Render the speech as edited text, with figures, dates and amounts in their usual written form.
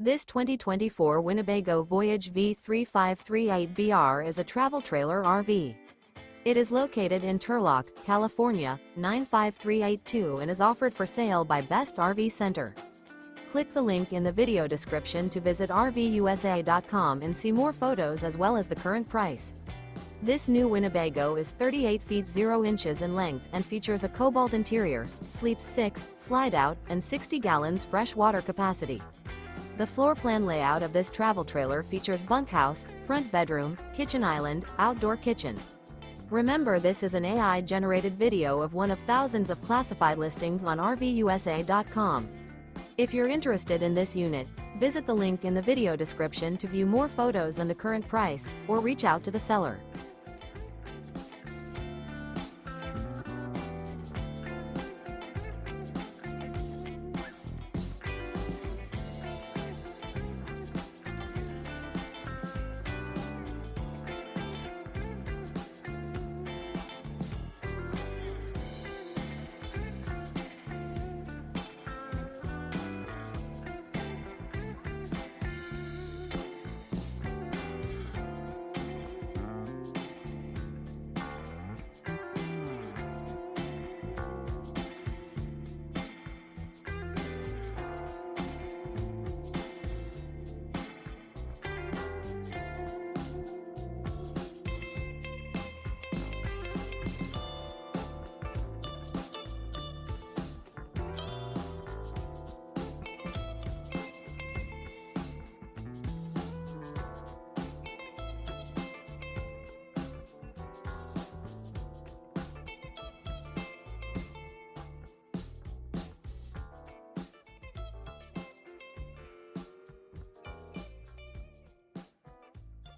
This 2024 Winnebago Voyage V3538BR is a travel trailer RV. It is located in Turlock, California, 95382 and is offered for sale by Best RV Center. Click the link in the video description to visit RVUSA.com and see more photos as well as the current price. This new Winnebago is 38 feet 0 inches in length and features a Cobalt interior, sleeps 6, slide-out, and 60 gallons fresh water capacity. The floor plan layout of this travel trailer features bunkhouse, front bedroom, kitchen island, outdoor kitchen. Remember, this is an AI-generated video of one of thousands of classified listings on RVUSA.com. If you're interested in this unit, visit the link in the video description to view more photos and the current price, or reach out to the seller.